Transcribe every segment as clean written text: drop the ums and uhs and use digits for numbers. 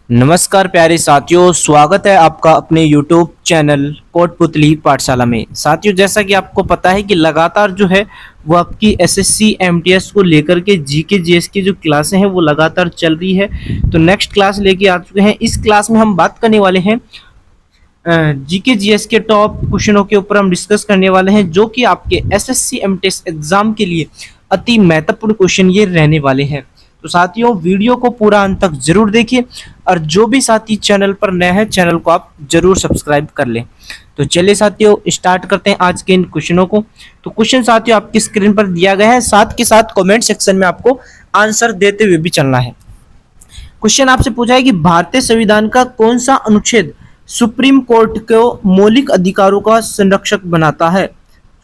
नमस्कार प्यारे साथियों, स्वागत है आपका अपने YouTube चैनल कोटपुतली पाठशाला में। साथियों, जैसा कि आपको पता है कि लगातार जो है वो आपकी एसएससी एमटीएस को लेकर के जीके जीएस की जो क्लासें हैं वो लगातार चल रही है। तो नेक्स्ट क्लास लेके आ चुके हैं। इस क्लास में हम बात करने वाले हैं जीके जीएस के टॉप क्वेश्चनों के ऊपर हम डिस्कस करने वाले हैं, जो कि आपके एसएससी एमटीएस एग्जाम के लिए अति महत्वपूर्ण क्वेश्चन ये रहने वाले हैं। तो साथियों, वीडियो को पूरा अंत तक जरूर देखिए और जो भी साथी चैनल पर नए हैं चैनल को आप जरूर सब्सक्राइब कर लें। तो चलिए साथियों, स्टार्ट करते हैं आज के इन क्वेश्चनों को। तो क्वेश्चन साथियों आपकी स्क्रीन पर दिया गया है, साथ के साथ कमेंट सेक्शन में आपको आंसर देते हुए भी चलना है। क्वेश्चन आपसे पूछा है कि भारतीय संविधान का कौन सा अनुच्छेद सुप्रीम कोर्ट को मौलिक अधिकारों का संरक्षक बनाता है?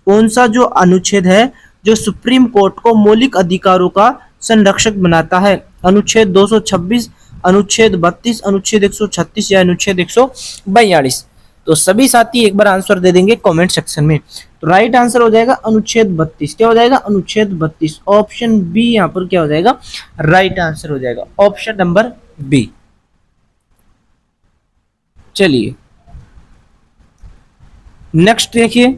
कौन सा जो अनुच्छेद है जो सुप्रीम कोर्ट को मौलिक अधिकारों का संरक्षक बनाता है? अनुच्छेद 226, अनुच्छेद 32, अनुच्छेद 136 या अनुच्छेद 142? तो सभी साथी एक बार आंसर दे देंगे कमेंट सेक्शन में। तो राइट आंसर हो जाएगा अनुच्छेद 32। क्या हो जाएगा? अनुच्छेद 32। ऑप्शन बी यहाँ पर क्या हो जाएगा? राइट आंसर हो जाएगा, ऑप्शन नंबर बी। चलिए नेक्स्ट देखिए,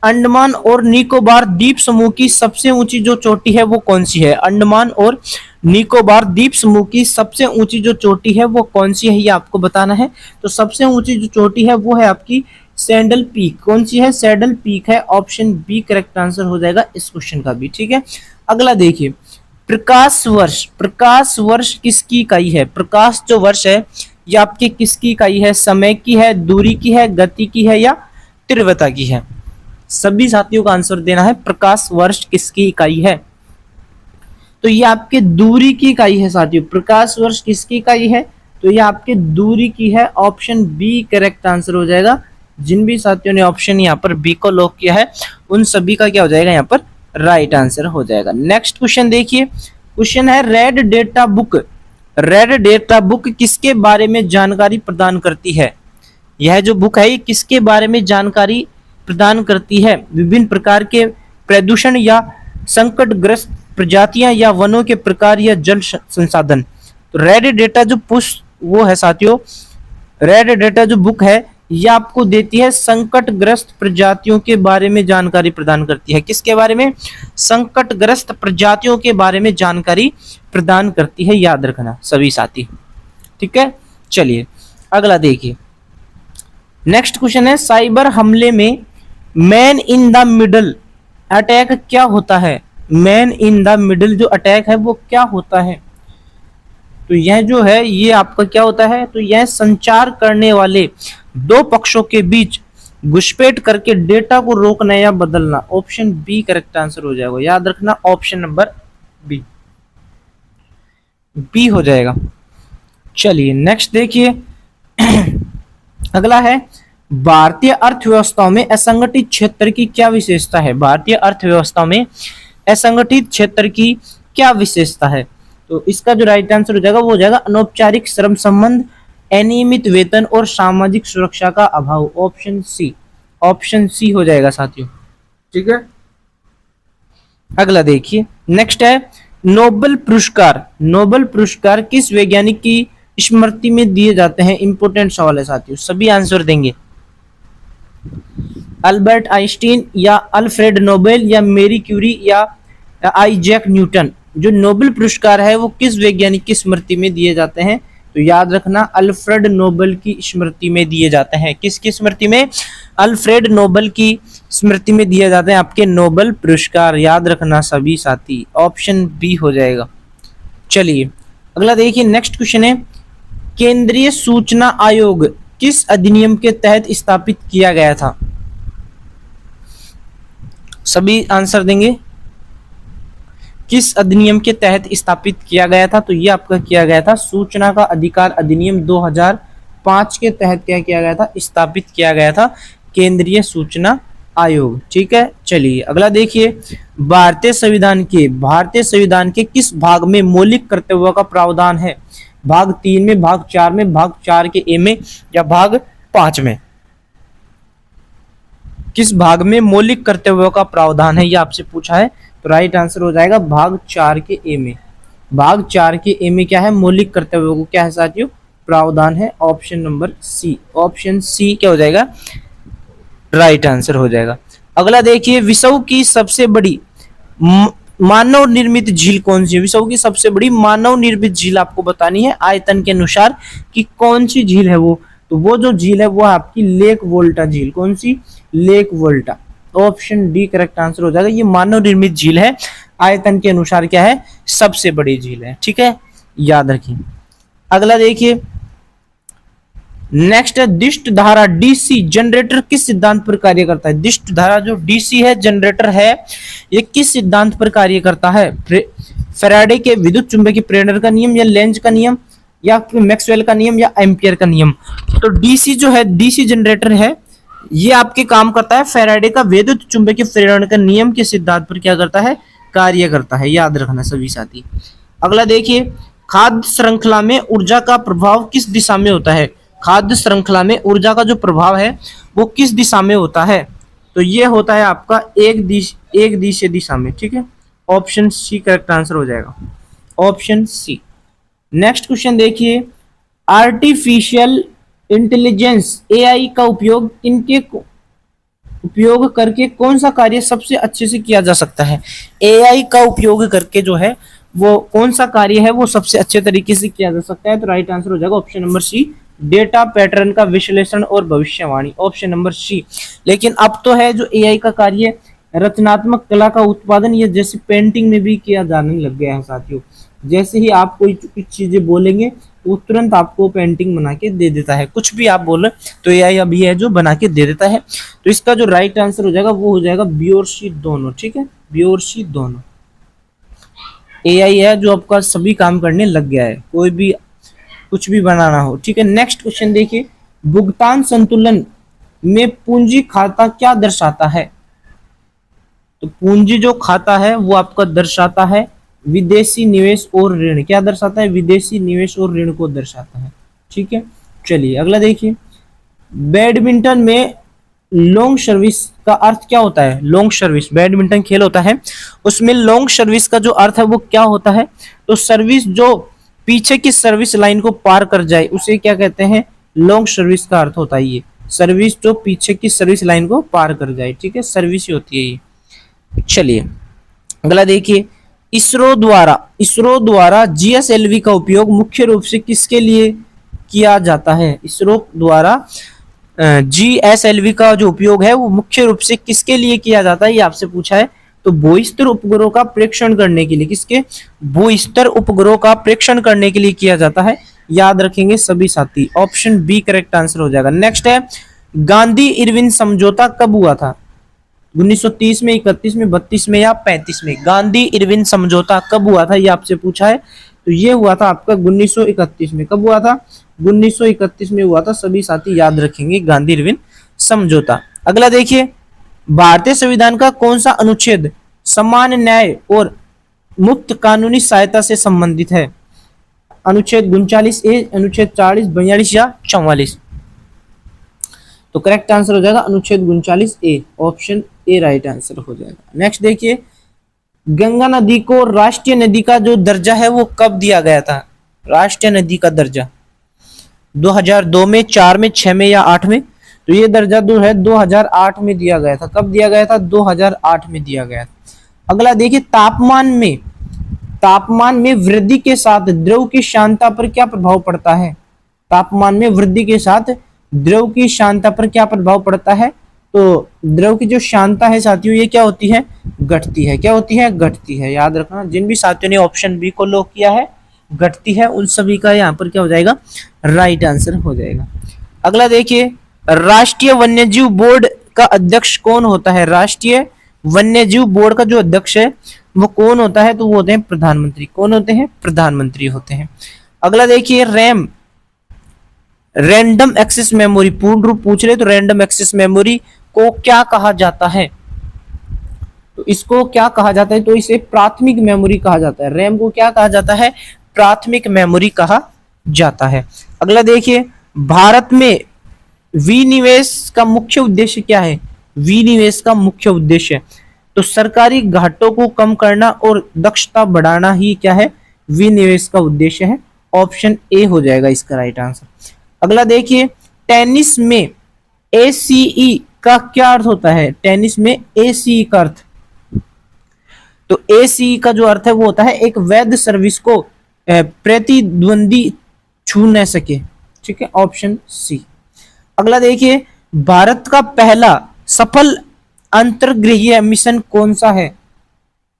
अंडमान और निकोबार द्वीप समूह की सबसे ऊंची जो चोटी है वो कौन सी है? अंडमान और निकोबार द्वीप समूह की सबसे ऊंची जो चोटी है वो कौन सी है, ये आपको बताना है। तो सबसे ऊंची जो चोटी है वो है आपकी सैडल पीक। कौन सी है? सैडल पीक है। ऑप्शन बी करेक्ट आंसर हो जाएगा इस क्वेश्चन का भी। ठीक है, अगला देखिए, प्रकाश वर्ष। प्रकाश वर्ष किसकी इकाई है? प्रकाश जो वर्ष है ये आपकी किसकी इकाई है? समय की है, दूरी की है, गति की है या तीव्रता की है? सभी साथियों का आंसर देना है। प्रकाश वर्ष किसकी इकाई है? तो ये आपके दूरी की इकाई है साथियों। प्रकाश वर्ष किसकी इकाई है? तो ये आपके दूरी की है। ऑप्शन बी करेक्ट आंसर हो जाएगा। जिन भी साथियों ने ऑप्शन यहाँ पर बी को लॉक किया है उन सभी का क्या हो जाएगा? यहाँ पर राइट आंसर हो जाएगा। नेक्स्ट क्वेश्चन देखिए, क्वेश्चन है red data book. Red data book किसके बारे में जानकारी प्रदान करती है? यह जो बुक है ये किसके बारे में जानकारी प्रदान करती है? विभिन्न प्रकार के प्रदूषण या संकटग्रस्त प्रजातियां या वनों के प्रकार या जल संसाधन। तो रेड डेटा जो पुष्प वो है साथियों, रेड डेटा जो बुक है यह आपको देती है संकटग्रस्त प्रजातियों के बारे में जानकारी प्रदान करती है। किसके बारे में? संकटग्रस्त प्रजातियों के बारे में जानकारी प्रदान करती है, याद रखना सभी साथी। ठीक है, चलिए अगला देखिए। नेक्स्ट क्वेश्चन है, साइबर हमले में man in the middle attack क्या होता है? मैन इन द मिडल जो अटैक है वो क्या होता है? तो यह जो है ये आपका क्या होता है? तो यह संचार करने वाले दो पक्षों के बीच घुसपैठ करके डेटा को रोकना या बदलना। ऑप्शन बी करेक्ट आंसर हो जाएगा, याद रखना ऑप्शन नंबर बी, बी हो जाएगा। चलिए नेक्स्ट देखिए, अगला है, भारतीय अर्थव्यवस्थाओं में असंगठित क्षेत्र की क्या विशेषता है? भारतीय अर्थव्यवस्था में असंगठित क्षेत्र की क्या विशेषता है? तो इसका जो राइट आंसर हो जाएगा वो हो जाएगा अनौपचारिक श्रम संबंध, अनियमित वेतन और सामाजिक सुरक्षा का अभाव। ऑप्शन सी, ऑप्शन सी हो जाएगा साथियों। ठीक है, अगला देखिए, नेक्स्ट है नोबेल पुरस्कार। नोबेल पुरस्कार किस वैज्ञानिक की स्मृति में दिए जाते हैं? इंपोर्टेंट सवाल है साथियों, सभी आंसर देंगे। अल्बर्ट आइंस्टीन या अल्फ्रेड नोबेल या मेरी क्यूरी या आइजैक न्यूटन। जो नोबेल पुरस्कार है वो किस वैज्ञानिक की स्मृति में दिए जाते हैं? तो याद रखना अल्फ्रेड नोबेल की स्मृति में दिए जाते हैं। किसकी स्मृति में? अल्फ्रेड नोबेल की स्मृति में दिए जाते हैं आपके नोबेल पुरस्कार, याद रखना सभी साथी। ऑप्शन बी हो जाएगा। चलिए अगला देखिए, नेक्स्ट क्वेश्चन है, केंद्रीय सूचना आयोग किस अधिनियम के तहत स्थापित किया गया था? सभी आंसर देंगे। किस अधिनियम के तहत स्थापित किया गया था? तो ये आपका किया गया था सूचना का अधिकार अधिनियम 2005 के तहत क्या किया गया था? स्थापित किया गया था केंद्रीय सूचना आयोग। ठीक है, चलिए अगला देखिए, भारतीय संविधान के किस भाग में मौलिक कर्तव्यों का प्रावधान है? भाग 3 में, भाग 4 में, भाग 4 के ए में या भाग 5 में? किस भाग में मौलिक कर्तव्यों का प्रावधान है ये आपसे पूछा है। तो राइट आंसर हो जाएगा भाग 4 के ए में। भाग 4 के ए में क्या है, मौलिक कर्तव्यों को क्या है साथियों, प्रावधान है। Option number C, option C क्या हो जाएगा, राइट आंसर हो जाएगा। अगला देखिए, विश्व की सबसे बड़ी मानव निर्मित झील कौन सी है। विश्व की सबसे बड़ी मानव निर्मित झील आपको बतानी है आयतन के अनुसार कि कौन सी झील है वो। तो वो जो झील है वो आपकी लेक वोल्टा झील। कौन सी, lake Volta. Option D correct answer हो जाएगा। ये मानव निर्मित झील है, आयतन के अनुसार क्या है, सबसे बड़ी झील है। ठीक है, याद रखिए। अगला देखिए, नेक्स्ट है दिष्ट धारा डीसी जनरेटर किस सिद्धांत पर कार्य करता है। दिष्ट धारा जो डीसी है जनरेटर है, ये किस सिद्धांत पर कार्य करता है। फैराडे के विद्युत चुंबकीय प्रेरण का नियम, या लेंज का नियम, या मैक्सवेल का नियम, या एम्पियर का नियम। तो डीसी जो है, डीसी जनरेटर है, ये आपके काम करता है फैराडे का विद्युत चुंबकीय प्रेरण का नियम के सिद्धांत पर क्या करता है, कार्य करता है। याद रखना सभी साथी। अगला देखिए, खाद्य श्रृंखला में ऊर्जा का प्रभाव किस दिशा में होता है। खाद्य श्रृंखला में ऊर्जा का जो प्रभाव है वो किस दिशा में होता है। तो ये होता है आपका एक दिशा दिशा में। ठीक है, ऑप्शन सी करेक्ट आंसर हो जाएगा, ऑप्शन सी। नेक्स्ट क्वेश्चन देखिए, आर्टिफिशियल इंटेलिजेंस एआई का उपयोग उपयोग करके कौन सा कार्य सबसे अच्छे से किया जा सकता है। एआई का उपयोग करके जो है वो कौन सा कार्य है वो सबसे अच्छे तरीके से किया जा सकता है। तो राइट आंसर हो जाएगा option number C, data pattern का विश्लेषण और भविष्यवाणी। Option number C. लेकिन अब तो है जो एआई का कार्य रचनात्मक कला का उत्पादन, ये जैसे पेंटिंग में भी किया जाने लग गया है साथियों। जैसे ही आप कोई कुछ चीजें बोलेंगे वो तुरंत आपको पेंटिंग बना के दे देता है। कुछ भी आप बोले तो एआई अभी है जो बना के दे देता है। तो इसका जो राइट आंसर हो जाएगा वो हो जाएगा बी और सी दोनों। ठीक है, बी और सी दोनों। एआई है जो आपका सभी काम करने लग गया है, कोई भी कुछ भी बनाना हो। ठीक है, नेक्स्ट क्वेश्चन देखिए, भुगतान संतुलन में पूंजी खाता क्या दर्शाता है। तो पूंजी जो खाता है वो आपका दर्शाता है विदेशी निवेश और ऋण। क्या दर्शाता है, विदेशी निवेश और ऋण को दर्शाता है। ठीक है, चलिए अगला देखिए, बैडमिंटन में लॉन्ग सर्विस का अर्थ क्या होता है। लॉन्ग सर्विस, बैडमिंटन खेल होता है उसमें लॉन्ग सर्विस का जो अर्थ है वो क्या होता है। तो सर्विस जो पीछे की सर्विस लाइन को पार कर जाए उसे क्या कहते हैं, लॉन्ग सर्विस का अर्थ होता है ये। सर्विस जो पीछे की सर्विस लाइन को पार कर जाए। ठीक है, सर्विस ही होती है ये। चलिए अगला देखिए, इसरो द्वारा जीएसएलवी का उपयोग मुख्य रूप से किसके लिए किया जाता है। इसरो द्वारा जीएसएलवी का जो उपयोग है वो मुख्य रूप से किसके लिए किया जाता है, ये आपसे पूछा है। तो भूस्तर उपग्रहों का प्रेक्षण करने के लिए, किसके, भूस्तर उपग्रहों का प्रेक्षण करने के लिए किया जाता है। याद रखेंगे सभी साथी, ऑप्शन बी करेक्ट आंसर हो जाएगा। नेक्स्ट है, गांधी इरविन समझौता कब हुआ था। 1930 में, 31 में, 32 में या 35 में। गांधी इरविन समझौता कब हुआ था ये आपसे पूछा है। तो ये हुआ था आपका 1931 में। कब हुआ था, 1931 में हुआ था। सभी साथी याद रखेंगे गांधी इरविन समझौता। अगला देखिए, भारतीय संविधान का कौन सा अनुच्छेद समान न्याय और मुफ्त कानूनी सहायता से संबंधित है। अनुच्छेद 39A, अनुच्छेद 40, 42 या 44। तो करेक्ट आंसर हो जाएगा अनुच्छेद 39A, option A right answer हो जाएगा। नेक्स्ट देखिए, गंगा नदी को राष्ट्रीय नदी का जो दर्जा है वो कब दिया गया था। राष्ट्रीय नदी का दर्जा 2002 में, 4 में, 6 में या 8 में। तो ये दर्जा जो है 2008 में दिया गया था। कब दिया गया था, 2008 में दिया गया था। अगला देखिए, तापमान में वृद्धि के साथ द्रव की शांतता पर क्या प्रभाव पड़ता है। तापमान में वृद्धि के साथ द्रव की शांतता पर क्या प्रभाव पड़ता है। तो द्रव की जो शांतता है साथियों ये क्या होती है, घटती है। क्या होती है, घटती है। याद रखना, जिन भी साथियों ने ऑप्शन बी को लॉक किया है घटती है, उन सभी का यहाँ पर क्या हो जाएगा, राइट आंसर हो जाएगा। अगला देखिए, राष्ट्रीय वन्यजीव बोर्ड का अध्यक्ष कौन होता है। राष्ट्रीय वन्यजीव बोर्ड का जो अध्यक्ष है वो कौन होता है। तो वो होते हैं प्रधानमंत्री। कौन होते हैं, प्रधानमंत्री होते हैं। अगला देखिए, रैम, रैंडम एक्सेस मेमोरी पूर्ण रूप पूछ रहे तो रैंडम एक्सेस मेमोरी को क्या कहा जाता है। तो इसको क्या कहा जाता है, तो इसे प्राथमिक मेमोरी कहा जाता है। रैम को क्या कहा जाता है, प्राथमिक मेमोरी कहा जाता है। अगला देखिए, भारत में विनिवेश का मुख्य उद्देश्य क्या है। विनिवेश का मुख्य उद्देश्य तो सरकारी घाटों को कम करना और दक्षता बढ़ाना ही क्या है, विनिवेश का उद्देश्य है। ऑप्शन ए हो जाएगा इसका राइट आंसर। अगला देखिए, टेनिस में एसीई का क्या अर्थ होता है? टेनिस में एसीई का अर्थ, तो एसीई का जो अर्थ है वो होता है एक वैध सर्विस को प्रतिद्वंदी छू न सके। ठीक है, ऑप्शन सी। अगला देखिए, भारत का पहला सफल अंतर्ग्रहीय मिशन कौन सा है?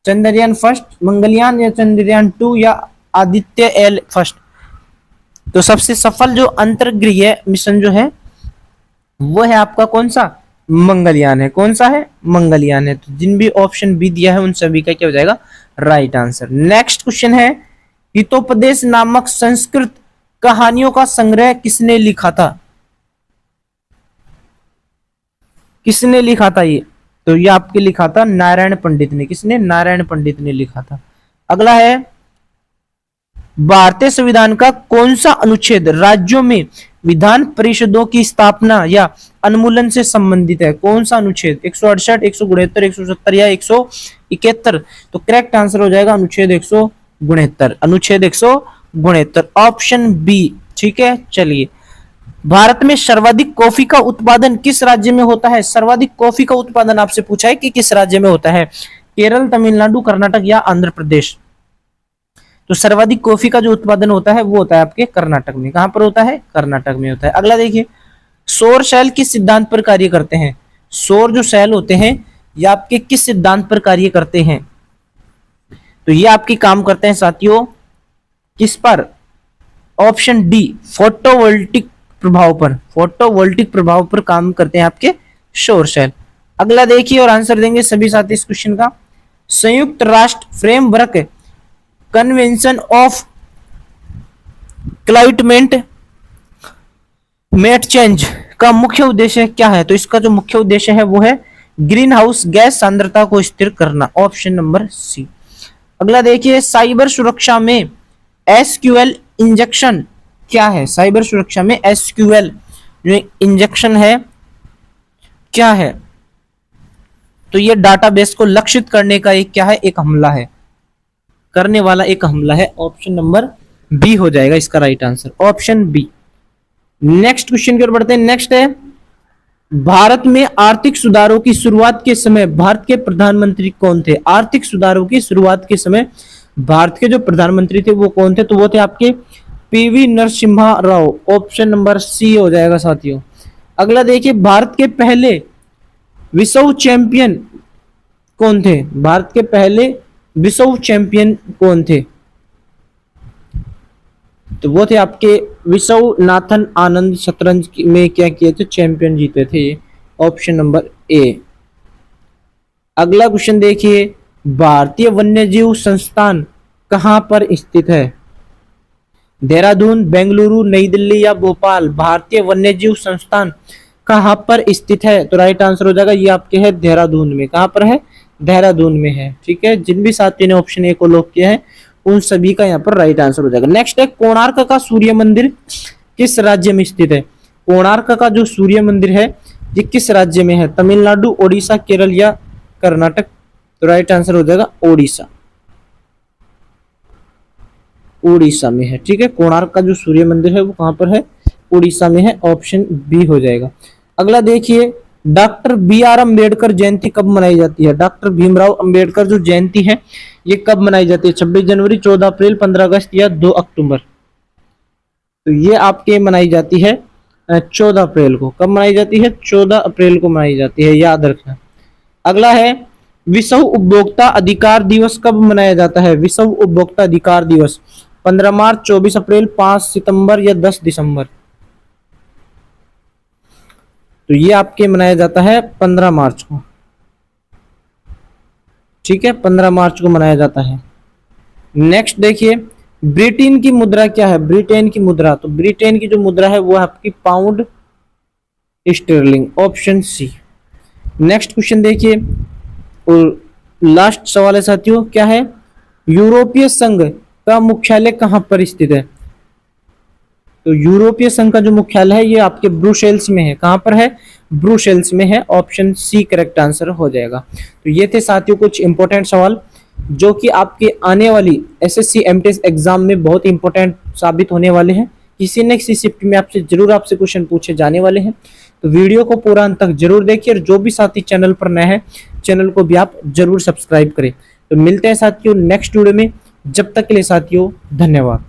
चंद्रयान फर्स्ट, मंगलयान या चंद्रयान 2 या आदित्य एल फर्स्ट? तो सबसे सफल जो अंतर्ग्रहीय मिशन जो है वो है आपका कौन सा? मंगलयान है। कौन सा है? मंगलयान है। तो जिन भी ऑप्शन बी दिया है उन सभी का क्या हो जाएगा? Right answer. नेक्स्ट क्वेश्चन है, हितोपदेश नामक संस्कृत कहानियों का संग्रह किसने लिखा था? किसने लिखा था ये? तो ये आपके लिखा था नारायण पंडित ने। किसने? नारायण पंडित ने लिखा था। अगला है, भारतीय संविधान का कौन सा अनुच्छेद राज्यों में विधान परिषदों की स्थापना या अनुमूलन से संबंधित है? कौन सा अनुच्छेद? 168, 169, 170 या 171? तो करेक्ट आंसर हो जाएगा अनुच्छेद 169। अनुच्छेद 169, ऑप्शन बी। ठीक है, चलिए, भारत में सर्वाधिक कॉफी का उत्पादन किस राज्य में होता है? सर्वाधिक कॉफी का उत्पादन आपसे पूछा है कि किस राज्य में होता है? केरल, तमिलनाडु, कर्नाटक या आंध्र प्रदेश? तो सर्वाधिक कॉफी का जो उत्पादन होता है वो होता है आपके कर्नाटक में। कहां पर होता है? कर्नाटक में होता है। अगला देखिए, सौर सेल किस सिद्धांत पर कार्य करते हैं? सौर जो सेल होते हैं ये आपके किस सिद्धांत पर कार्य करते हैं? तो ये आपके काम करते हैं साथियों किस पर? ऑप्शन डी, फोटोवोल्टिक प्रभाव पर। फोटोवोल्टिक प्रभाव पर काम करते हैं आपके सौर सेल। अगला देखिए और आंसर देंगे सभी साथी इस क्वेश्चन का। संयुक्त राष्ट्र framework convention of climate change का मुख्य उद्देश्य क्या है? तो इसका जो मुख्य उद्देश्य है वो है ग्रीन हाउस गैस सांद्रता को स्थिर करना। Option number C. अगला देखिए, साइबर सुरक्षा में एसक्यूएल इंजेक्शन क्या है? साइबर सुरक्षा में एसक्यूएल जो इंजेक्शन है क्या है? तो ये डाटाबेस को लक्षित करने का एक क्या है? एक हमला है, करने वाला एक हमला है। ऑप्शन नंबर बी हो जाएगा इसका right answer, option B. Next question की ओर बढ़ते हैं। नेक्स्ट है, भारत में आर्थिक सुधारों की शुरुआत के समय भारत के प्रधानमंत्री कौन थे? आर्थिक सुधारों की शुरुआत के समय भारत के जो प्रधानमंत्री थे वो कौन थे? तो वो थे आपके PV Narasimha Rao. Option number C हो जाएगा साथियों। अगला देखिए, भारत के पहले विश्व चैंपियन कौन थे? भारत के पहले विश्व चैंपियन कौन थे? तो वो थे आपके विश्वनाथन आनंद। शतरंज में क्या किए थे? चैंपियन जीते थे। Option number A. अगला क्वेश्चन देखिए, भारतीय वन्यजीव संस्थान कहां पर स्थित है? देहरादून, बेंगलुरु, नई दिल्ली या भोपाल? भारतीय वन्यजीव संस्थान कहां पर स्थित है? तो राइट आंसर हो जाएगा ये आपके है देहरादून में। कहां पर है? देहरादून में है। ठीक है, जिन भी साथियों ने ऑप्शन ए को लॉक किया है उन सभी का यहाँ पर राइट आंसर हो जाएगा। नेक्स्ट है, कोणार्क का सूर्य मंदिर किस राज्य में स्थित है? कोणार्क का जो सूर्य मंदिर है ये किस राज्य में है? तमिलनाडु, ओडिशा, केरल या कर्नाटक? तो राइट आंसर हो जाएगा ओडिशा। उड़ीसा में है। ठीक है, कोणार्क का जो सूर्य मंदिर है वो कहां पर है? उड़ीसा में है। ऑप्शन बी हो जाएगा। अगला देखिए, डॉक्टर बी आर अम्बेडकर जयंती कब मनाई जाती है? डॉक्टर भीमराव अंबेडकर जो जयंती है ये कब मनाई जाती है? 26 जनवरी, 14 अप्रैल, 15 अगस्त या 2 अक्टूबर? तो ये आपके मनाई जाती है 14 अप्रैल को। कब मनाई जाती है? 14 अप्रैल को मनाई जाती है, याद रखना। अगला है, विश्व उपभोक्ता अधिकार दिवस कब मनाया जाता है? विश्व उपभोक्ता अधिकार दिवस 15 मार्च, 24 अप्रैल, 5 सितंबर या 10 दिसंबर? तो ये आपके मनाया जाता है 15 मार्च को। ठीक है, 15 मार्च को मनाया जाता है। नेक्स्ट देखिए, ब्रिटेन की मुद्रा क्या है? ब्रिटेन की मुद्रा, तो ब्रिटेन की जो मुद्रा है वो आपकी pound sterling. Option C. Next question देखिए और लास्ट सवाल है साथियों, क्या है? यूरोपीय संघ का मुख्यालय कहां पर स्थित है? तो यूरोपीय संघ का जो मुख्यालय है ये आपके ब्रुसेल्स में है। कहां पर है? ब्रुसेल्स में है। ऑप्शन सी करेक्ट आंसर हो जाएगा। तो ये थे साथियों कुछ इंपॉर्टेंट सवाल जो कि आपके आने वाली एसएससी एमटीएस एग्जाम में बहुत इंपॉर्टेंट साबित होने वाले हैं। किसी न किसी शिफ्ट में आपसे क्वेश्चन पूछे जाने वाले हैं। तो वीडियो को पूरा अंत तक जरूर देखिए और जो भी साथी चैनल पर नए हैं चैनल को भी आप जरूर सब्सक्राइब करें। तो मिलते हैं साथियों नेक्स्ट वीडियो में, जब तक के लिए साथियों धन्यवाद।